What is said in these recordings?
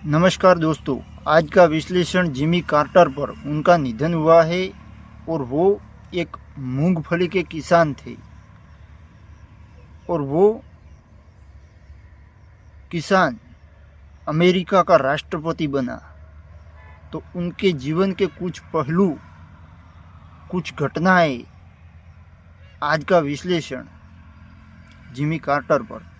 नमस्कार दोस्तों। आज का विश्लेषण जिमी कार्टर पर उनका निधन हुआ है और वो एक मूंगफली के किसान थे और वो किसान अमेरिका का राष्ट्रपति बना। तो उनके जीवन के कुछ पहलू, कुछ घटनाएं, आज का विश्लेषण जिमी कार्टर पर।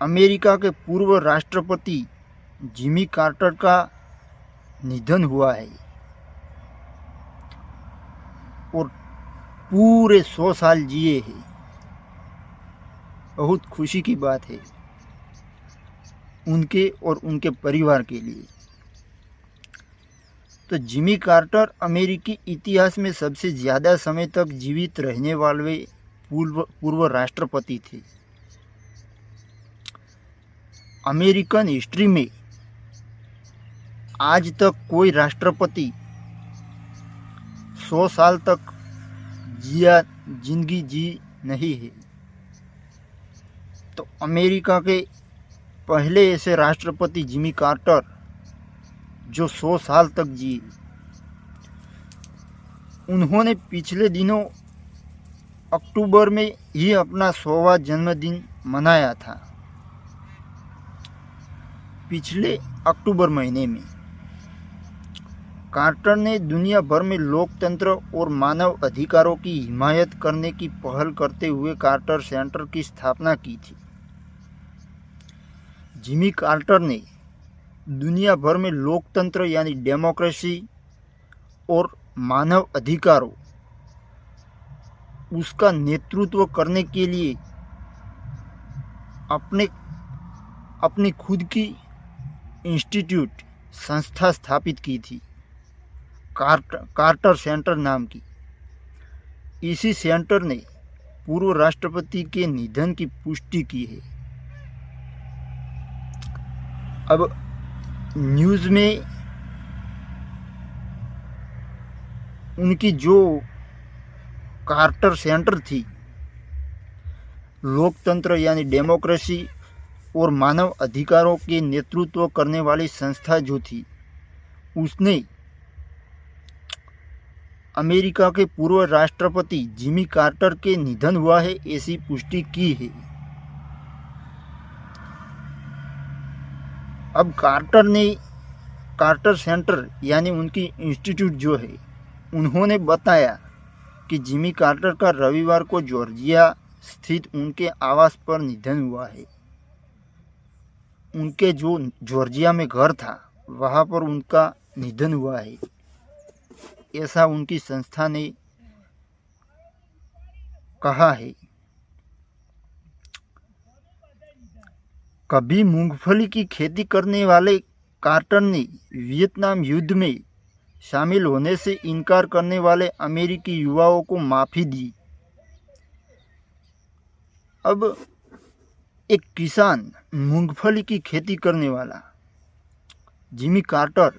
अमेरिका के पूर्व राष्ट्रपति जिमी कार्टर का निधन हुआ है और पूरे 100 साल जिए हैं। बहुत खुशी की बात है उनके और उनके परिवार के लिए। तो जिमी कार्टर अमेरिकी इतिहास में सबसे ज़्यादा समय तक जीवित रहने वाले पूर्व राष्ट्रपति थे। अमेरिकन हिस्ट्री में आज तक कोई राष्ट्रपति 100 साल तक जिंदगी जी नहीं है। तो अमेरिका के पहले ऐसे राष्ट्रपति जिमी कार्टर जो 100 साल तक जिए, उन्होंने पिछले दिनों अक्टूबर में ही अपना 100वां जन्मदिन मनाया था। पिछले अक्टूबर महीने में कार्टर ने दुनिया भर में लोकतंत्र और मानव अधिकारों की हिमायत करने की पहल करते हुए कार्टर सेंटर की स्थापना की थी। जिमी कार्टर ने दुनिया भर में लोकतंत्र यानी डेमोक्रेसी और मानव अधिकारों उसका नेतृत्व करने के लिए अपनी खुद की इंस्टीट्यूट संस्था स्थापित की थी, कार्टर सेंटर नाम की। इसी सेंटर ने पूर्व राष्ट्रपति के निधन की पुष्टि की है। अब न्यूज़ में उनकी जो कार्टर सेंटर थी, लोकतंत्र यानी डेमोक्रेसी और मानव अधिकारों के नेतृत्व करने वाली संस्था जो थी, उसने अमेरिका के पूर्व राष्ट्रपति जिमी कार्टर के निधन हुआ है ऐसी पुष्टि की है। अब कार्टर सेंटर यानी उनकी इंस्टीट्यूट जो है, उन्होंने बताया कि जिमी कार्टर का रविवार को जॉर्जिया स्थित उनके आवास पर निधन हुआ है। उनके जो जॉर्जिया में घर था वहाँ पर उनका निधन हुआ है, ऐसा उनकी संस्था ने कहा है। कभी मूंगफली की खेती करने वाले कार्टर ने वियतनाम युद्ध में शामिल होने से इनकार करने वाले अमेरिकी युवाओं को माफ़ी दी। अब एक किसान, मूंगफली की खेती करने वाला जिमी कार्टर,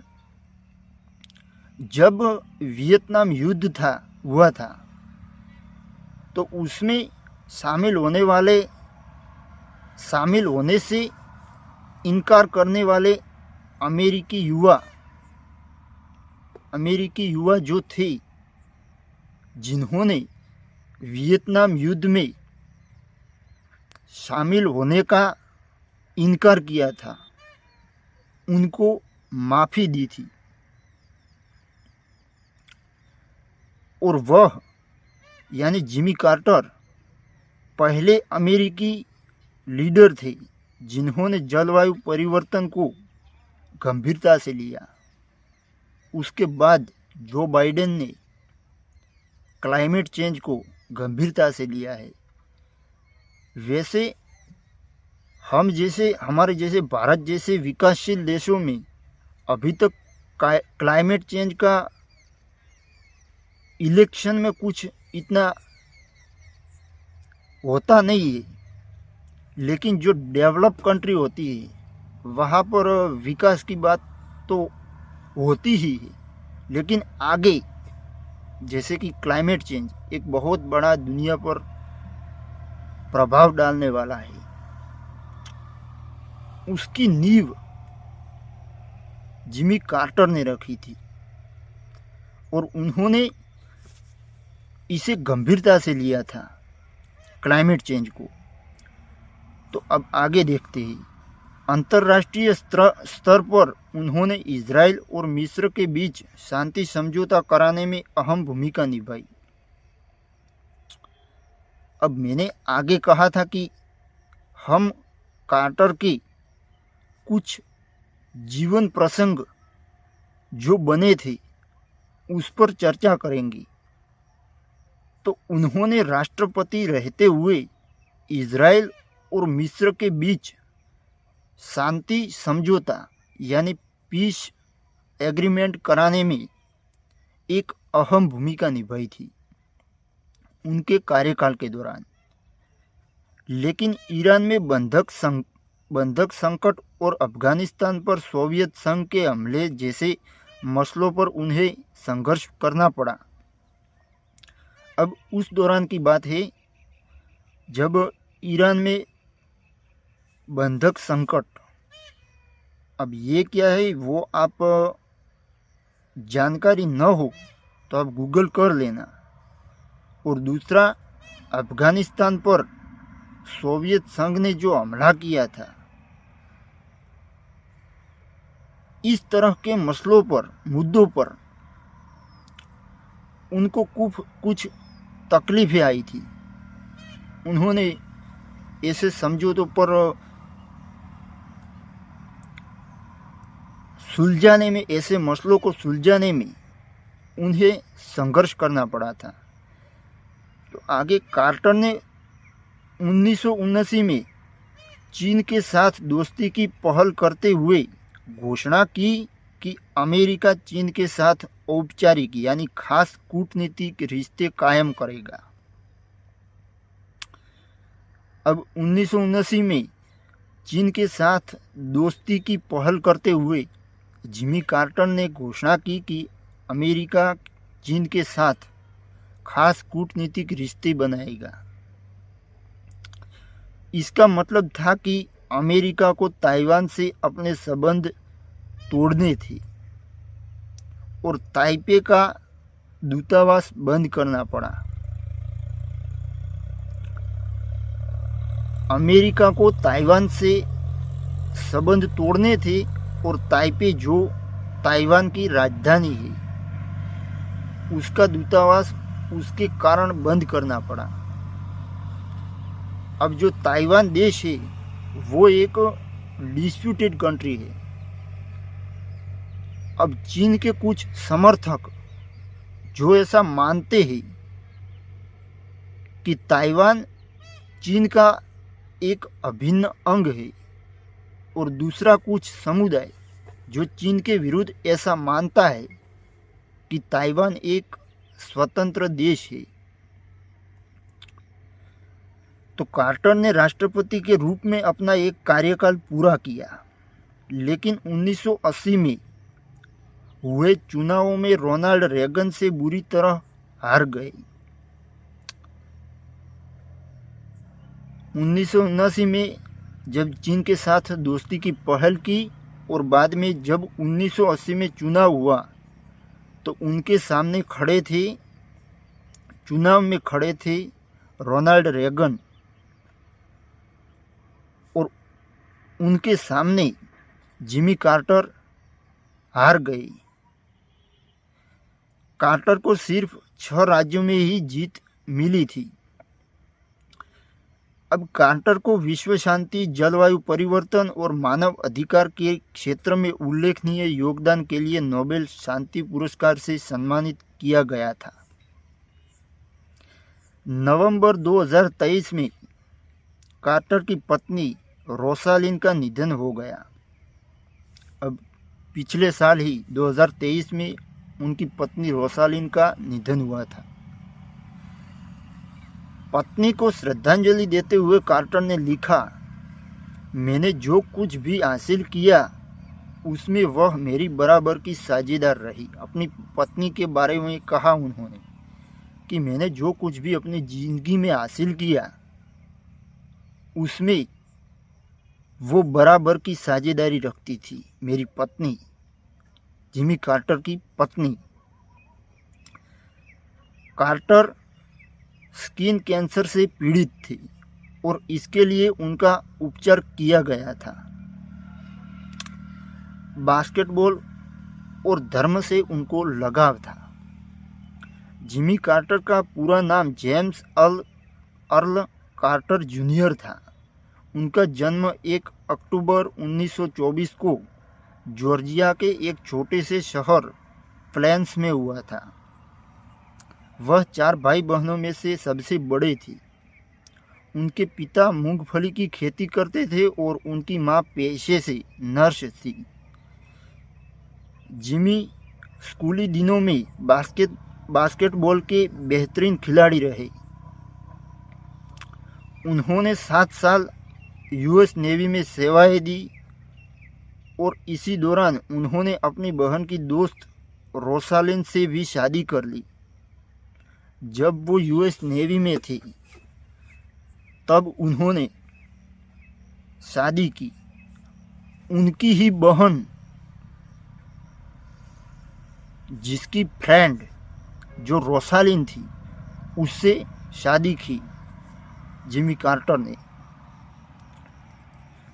जब वियतनाम युद्ध हुआ था तो उसमें शामिल होने से इनकार करने वाले अमेरिकी युवा जो थे, जिन्होंने वियतनाम युद्ध में शामिल होने का इनकार किया था, उनको माफ़ी दी थी। और वह यानी जिमी कार्टर पहले अमेरिकी लीडर थे जिन्होंने जलवायु परिवर्तन को गंभीरता से लिया। उसके बाद जो बाइडेन ने क्लाइमेट चेंज को गंभीरता से लिया है। वैसे हमारे जैसे भारत जैसे विकासशील देशों में अभी तक क्लाइमेट चेंज का इलेक्शन में कुछ इतना होता नहीं है, लेकिन जो डेवलप कंट्री होती है वहाँ पर विकास की बात तो होती ही है। लेकिन आगे जैसे कि क्लाइमेट चेंज एक बहुत बड़ा दुनिया पर प्रभाव डालने वाला है, उसकी नींव जिमी कार्टर ने रखी थी और उन्होंने इसे गंभीरता से लिया था, क्लाइमेट चेंज को। तो अब आगे देखते हैं। अंतर्राष्ट्रीय स्तर पर उन्होंने इजराइल और मिस्र के बीच शांति समझौता कराने में अहम भूमिका निभाई। अब मैंने आगे कहा था कि हम कार्टर के कुछ जीवन प्रसंग जो बने थे उस पर चर्चा करेंगे। तो उन्होंने राष्ट्रपति रहते हुए इजराइल और मिस्र के बीच शांति समझौता यानी पीस एग्रीमेंट कराने में एक अहम भूमिका निभाई थी उनके कार्यकाल के दौरान। लेकिन ईरान में बंधक संकट और अफगानिस्तान पर सोवियत संघ के हमले जैसे मसलों पर उन्हें संघर्ष करना पड़ा। अब उस दौरान की बात है जब ईरान में बंधक संकट, अब ये क्या है वो आप जानकारी न हो तो आप गूगल कर लेना। और दूसरा, अफगानिस्तान पर सोवियत संघ ने जो हमला किया था, इस तरह के मसलों पर, मुद्दों पर उनको कुछ तकलीफें आई थी। उन्होंने ऐसे समझौतों पर सुलझाने में, ऐसे मसलों को सुलझाने में उन्हें संघर्ष करना पड़ा था। तो आगे कार्टर ने 1979 में चीन के साथ दोस्ती की पहल करते हुए घोषणा की कि अमेरिका चीन के साथ औपचारिक यानी खास कूटनीतिक रिश्ते कायम करेगा। अब 1979 में चीन के साथ दोस्ती की पहल करते हुए जिमी कार्टर ने घोषणा की कि अमेरिका चीन के साथ खास कूटनीतिक रिश्ते बनाएगा। इसका मतलब था कि अमेरिका को ताइवान से अपने संबंध तोड़ने थे और ताइपे का दूतावास बंद करना पड़ा। अमेरिका को ताइवान से संबंध तोड़ने थे और ताइपे जो ताइवान की राजधानी है, उसका दूतावास उसके कारण बंद करना पड़ा। अब जो ताइवान देश है वो एक डिस्प्यूटेड कंट्री है। अब चीन के कुछ समर्थक जो ऐसा मानते हैं कि ताइवान चीन का एक अभिन्न अंग है, और दूसरा कुछ समुदाय जो चीन के विरुद्ध ऐसा मानता है कि ताइवान एक स्वतंत्र देश है। तो कार्टर ने राष्ट्रपति के रूप में अपना एक कार्यकाल पूरा किया, लेकिन 1980 में हुए चुनावों में रोनाल्ड रेगन से बुरी तरह हार गए। 1979 में जब चीन के साथ दोस्ती की पहल की और बाद में जब 1980 में चुनाव हुआ तो उनके सामने चुनाव में खड़े थे रोनाल्ड रेगन, और उनके सामने जिमी कार्टर हार गए। कार्टर को सिर्फ 6 राज्यों में ही जीत मिली थी। अब कार्टर को विश्व शांति, जलवायु परिवर्तन और मानव अधिकार के क्षेत्र में उल्लेखनीय योगदान के लिए नोबेल शांति पुरस्कार से सम्मानित किया गया था। नवंबर 2023 में कार्टर की पत्नी रोसालिन का निधन हो गया। अब पिछले साल ही 2023 में उनकी पत्नी रोसालिन का निधन हुआ था। पत्नी को श्रद्धांजलि देते हुए कार्टर ने लिखा, मैंने जो कुछ भी हासिल किया उसमें वह मेरी बराबर की साझेदार रही। अपनी पत्नी के बारे में कहा उन्होंने कि मैंने जो कुछ भी अपनी जिंदगी में हासिल किया उसमें वो बराबर की साझेदारी रखती थी। मेरी पत्नी, जिमी कार्टर की पत्नी। कार्टर स्किन कैंसर से पीड़ित थी और इसके लिए उनका उपचार किया गया था। बास्केटबॉल और धर्म से उनको लगाव था। जिमी कार्टर का पूरा नाम जेम्स अर्ल कार्टर जूनियर था। उनका जन्म 1 अक्टूबर 1924 को जॉर्जिया के एक छोटे से शहर प्लेन्स में हुआ था। वह 4 भाई बहनों में से सबसे बड़े थे। उनके पिता मूंगफली की खेती करते थे और उनकी मां पेशे से नर्स थी। जिमी स्कूली दिनों में बास्केटबॉल के बेहतरीन खिलाड़ी रहे। उन्होंने 7 साल यूएस नेवी में सेवाएं दी और इसी दौरान उन्होंने अपनी बहन की दोस्त रोसालिन से भी शादी कर ली। जब वो यूएस नेवी में थी तब उन्होंने शादी की। उनकी ही बहन, जिसकी फ्रेंड जो रोसालिन थी, उससे शादी की जिमी कार्टर ने।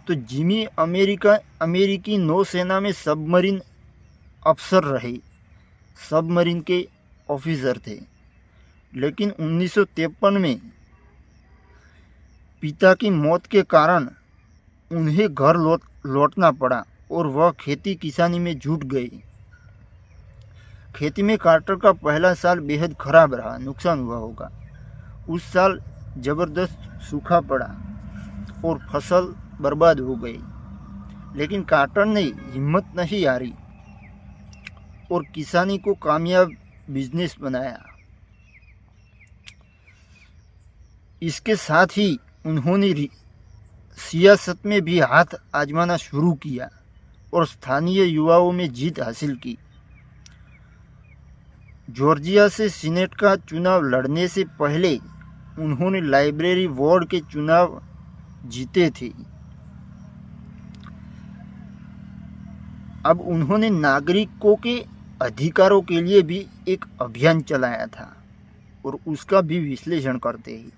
तो जिमी अमेरिकी नौसेना में सबमरीन अफसर रहे, सबमरीन के ऑफिसर थे। लेकिन 1953 में पिता की मौत के कारण उन्हें घर लौटना पड़ा और वह खेती किसानी में जुट गए। खेती में कार्टर का पहला साल बेहद खराब रहा, नुकसान हुआ होगा। उस साल जबरदस्त सूखा पड़ा और फसल बर्बाद हो गई। लेकिन कार्टर ने हिम्मत नहीं हारी और किसानी को कामयाब बिजनेस बनाया। इसके साथ ही उन्होंने सियासत में भी हाथ आजमाना शुरू किया और स्थानीय युवाओं में जीत हासिल की। जॉर्जिया से सीनेट का चुनाव लड़ने से पहले उन्होंने लाइब्रेरी वार्ड के चुनाव जीते थे। अब उन्होंने नागरिकों के अधिकारों के लिए भी एक अभियान चलाया था और उसका भी विश्लेषण करते हैं।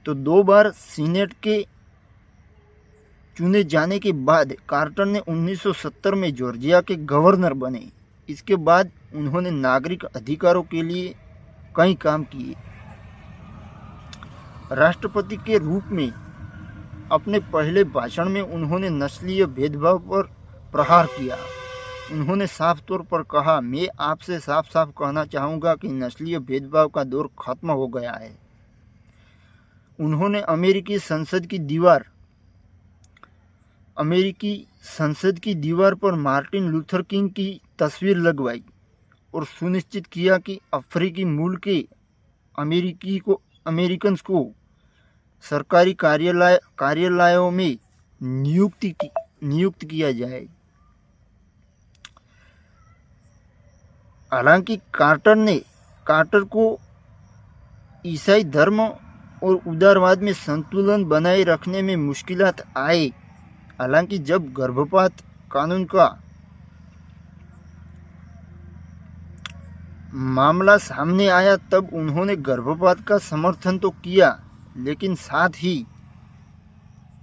तो 2 बार सीनेट के चुने जाने के बाद कार्टर ने 1970 में जॉर्जिया के गवर्नर बने। इसके बाद उन्होंने नागरिक अधिकारों के लिए कई काम किए। राष्ट्रपति के रूप में अपने पहले भाषण में उन्होंने नस्लीय भेदभाव पर प्रहार किया। उन्होंने साफ तौर पर कहा, मैं आपसे साफ साफ कहना चाहूँगा कि नस्लीय भेदभाव का दौर खत्म हो गया है। उन्होंने अमेरिकी संसद की दीवार पर मार्टिन लूथर किंग की तस्वीर लगवाई और सुनिश्चित किया कि अफ्रीकी मूल के अमेरिकन्स को सरकारी कार्यालयों में नियुक्त किया जाए। हालांकि कार्टर को ईसाई धर्म और उदारवाद में संतुलन बनाए रखने में मुश्किलात आए। हालांकि जब गर्भपात कानून का मामला सामने आया तब उन्होंने गर्भपात का समर्थन तो किया, लेकिन साथ ही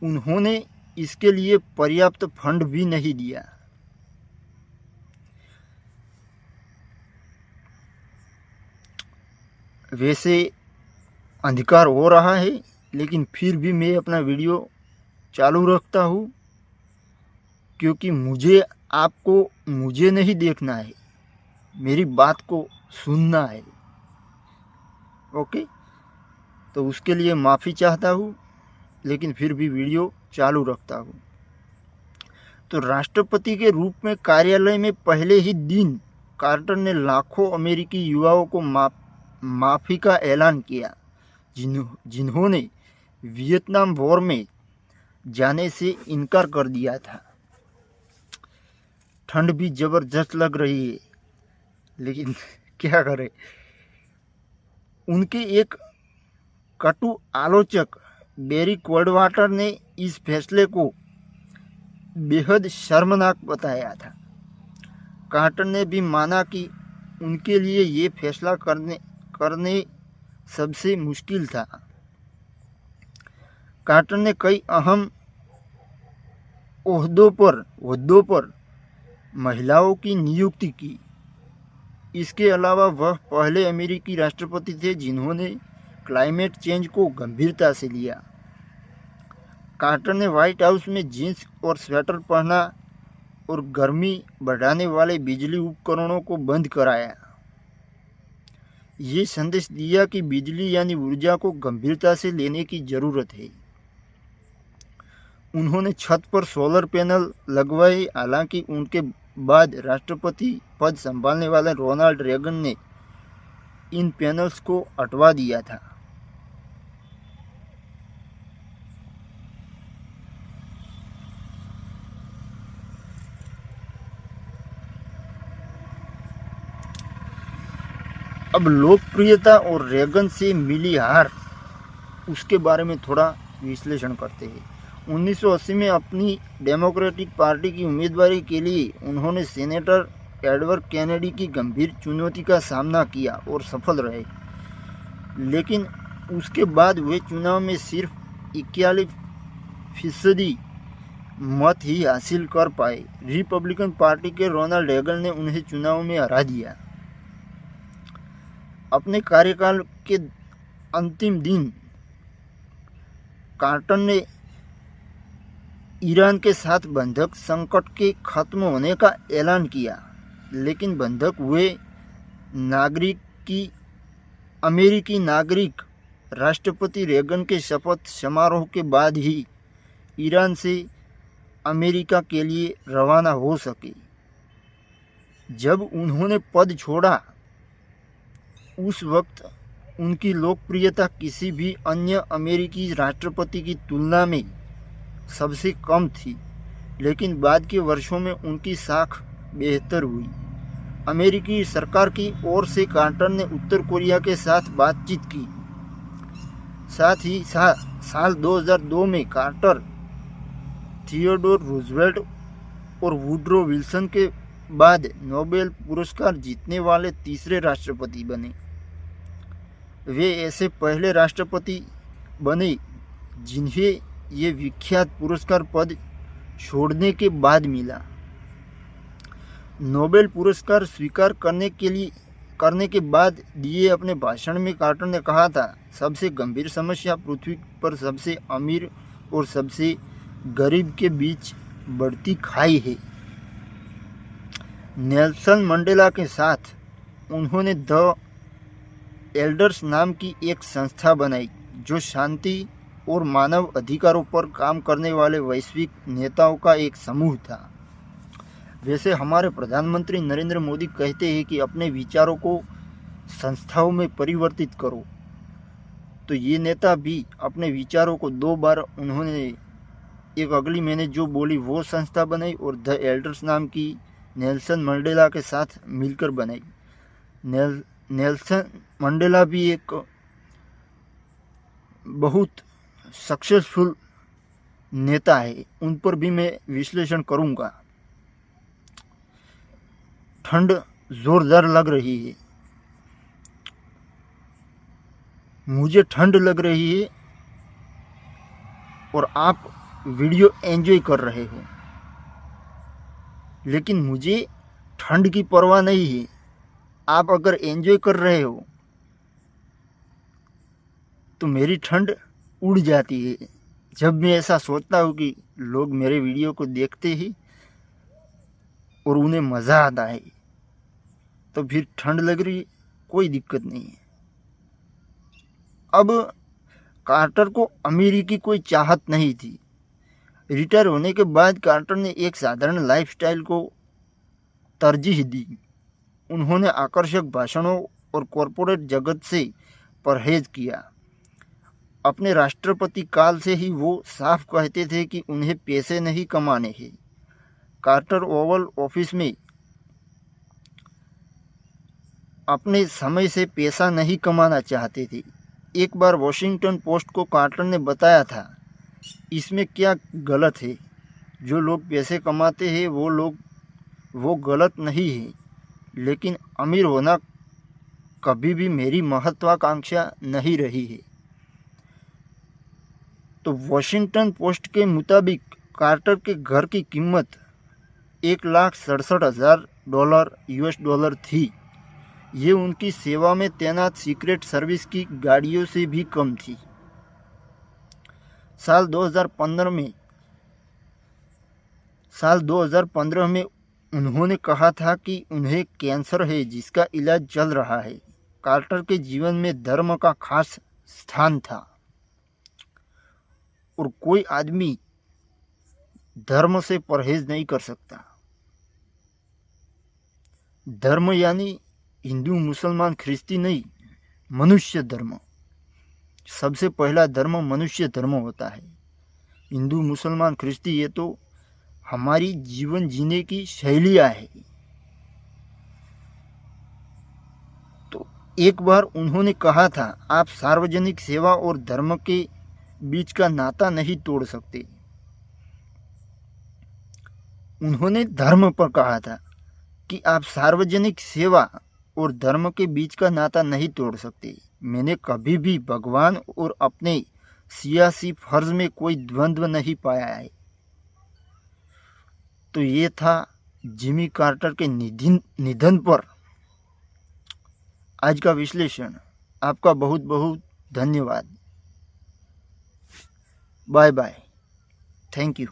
उन्होंने इसके लिए पर्याप्त फंड भी नहीं दिया। वैसे अंधकार हो रहा है, लेकिन फिर भी मैं अपना वीडियो चालू रखता हूँ, क्योंकि मुझे नहीं देखना है, मेरी बात को सुनना है। ओके, तो उसके लिए माफ़ी चाहता हूँ, लेकिन फिर भी वीडियो चालू रखता हूँ। तो राष्ट्रपति के रूप में कार्यालय में पहले ही दिन कार्टर ने लाखों अमेरिकी युवाओं को माफ़ी का ऐलान किया, जिन्होंने वियतनाम वॉर में जाने से इनकार कर दिया था। ठंड भी ज़बरदस्त लग रही है, लेकिन क्या करें। उनके एक कटु आलोचक बेरी क्वडवाटर ने इस फैसले को बेहद शर्मनाक बताया था। कार्टर ने भी माना कि उनके लिए ये फैसला करने सबसे मुश्किल था। कार्टर ने कई अहम ओहदों पर महिलाओं की नियुक्ति की। इसके अलावा वह पहले अमेरिकी राष्ट्रपति थे जिन्होंने क्लाइमेट चेंज को गंभीरता से लिया। कार्टर ने व्हाइट हाउस में जींस और स्वेटर पहना और गर्मी बढ़ाने वाले बिजली उपकरणों को बंद कराया। ये संदेश दिया कि बिजली यानी ऊर्जा को गंभीरता से लेने की जरूरत है। उन्होंने छत पर सोलर पैनल लगवाए। हालांकि उनके बाद राष्ट्रपति पद संभालने वाले रोनाल्ड रेगन ने इन पैनल्स को हटवा दिया था। अब लोकप्रियता और रेगन से मिली हार, उसके बारे में थोड़ा विश्लेषण करते हैं। 1980 में अपनी डेमोक्रेटिक पार्टी की उम्मीदवारी के लिए उन्होंने सेनेटर एडवर्ड कैनेडी की गंभीर चुनौती का सामना किया और सफल रहे। लेकिन उसके बाद वे चुनाव में सिर्फ 41% मत ही हासिल कर पाए। रिपब्लिकन पार्टी के रोनाल्ड रेगन ने उन्हें चुनाव में हरा दिया। अपने कार्यकाल के अंतिम दिन कार्टर ने ईरान के साथ बंधक संकट के खत्म होने का ऐलान किया। लेकिन बंधक हुए अमेरिकी नागरिक राष्ट्रपति रेगन के शपथ समारोह के बाद ही ईरान से अमेरिका के लिए रवाना हो सके। जब उन्होंने पद छोड़ा उस वक्त उनकी लोकप्रियता किसी भी अन्य अमेरिकी राष्ट्रपति की तुलना में सबसे कम थी। लेकिन बाद के वर्षों में उनकी साख बेहतर हुई। अमेरिकी सरकार की ओर से कार्टर ने उत्तर कोरिया के साथ बातचीत की। साथ ही साल 2002 में कार्टर थियोडोर रूजवेल्ट और वुड्रो विल्सन के बाद नोबेल पुरस्कार जीतने वाले तीसरे राष्ट्रपति बने। वे ऐसे पहले राष्ट्रपति बने जिन्हें ये विख्यात पुरस्कार पद छोड़ने के बाद मिला। नोबेल पुरस्कार स्वीकार करने के बाद दिए अपने भाषण में कार्टर ने कहा था, सबसे गंभीर समस्या पृथ्वी पर सबसे अमीर और सबसे गरीब के बीच बढ़ती खाई है। नेल्सन मंडेला के साथ उन्होंने द एल्डर्स नाम की एक संस्था बनाई जो शांति और मानव अधिकारों पर काम करने वाले वैश्विक नेताओं का एक समूह था। वैसे हमारे प्रधानमंत्री नरेंद्र मोदी कहते हैं कि अपने विचारों को संस्थाओं में परिवर्तित करो, तो ये नेता भी अपने विचारों को 2 बार उन्होंने एक अगली मैंने जो बोली वो संस्था बनाई और द एल्डर्स नाम की नेल्सन मंडेला के साथ मिलकर बनाई। नेल्सन मंडेला भी एक बहुत सक्सेसफुल नेता है, उन पर भी मैं विश्लेषण करूंगा। ठंड जोरदार लग रही है, मुझे ठंड लग रही है और आप वीडियो एंजॉय कर रहे हो, लेकिन मुझे ठंड की परवाह नहीं है। आप अगर एंजॉय कर रहे हो तो मेरी ठंड उड़ जाती है। जब मैं ऐसा सोचता हूँ कि लोग मेरे वीडियो को देखते ही और उन्हें मज़ा आता है, तो फिर ठंड लग रही, कोई दिक्कत नहीं है। अब कार्टर को अमेरिकी कोई चाहत नहीं थी। रिटायर होने के बाद कार्टर ने एक साधारण लाइफस्टाइल को तरजीह दी। उन्होंने आकर्षक भाषणों और कॉरपोरेट जगत से परहेज किया। अपने राष्ट्रपति काल से ही वो साफ कहते थे कि उन्हें पैसे नहीं कमाने हैं। कार्टर ओवल ऑफिस में अपने समय से पैसा नहीं कमाना चाहते थे। एक बार वॉशिंगटन पोस्ट को कार्टर ने बताया था, इसमें क्या गलत है, जो लोग पैसे कमाते हैं वो गलत नहीं है, लेकिन अमीर होना कभी भी मेरी महत्वाकांक्षा नहीं रही है। तो वॉशिंगटन पोस्ट के मुताबिक कार्टर के घर की कीमत $1,67,000 US थी। ये उनकी सेवा में तैनात सीक्रेट सर्विस की गाड़ियों से भी कम थी। साल 2015 में उन्होंने कहा था कि उन्हें कैंसर है जिसका इलाज चल रहा है। कार्टर के जीवन में धर्म का खास स्थान था और कोई आदमी धर्म से परहेज नहीं कर सकता। धर्म यानी हिंदू मुसलमान ख्रिस्ती नहीं, मनुष्य धर्म। सबसे पहला धर्म मनुष्य धर्म होता है। हिंदू मुसलमान ख्रिस्ती ये तो हमारी जीवन जीने की शैलियाँ है। तो एक बार उन्होंने कहा था, आप सार्वजनिक सेवा और धर्म के बीच का नाता नहीं तोड़ सकते। उन्होंने धर्म पर कहा था कि आप सार्वजनिक सेवा और धर्म के बीच का नाता नहीं तोड़ सकते। मैंने कभी भी भगवान और अपने सियासी फर्ज में कोई द्वंद्व नहीं पाया है। तो ये था जिमी कार्टर के निधन पर आज का विश्लेषण। आपका बहुत बहुत धन्यवाद। Bye bye. Thank you.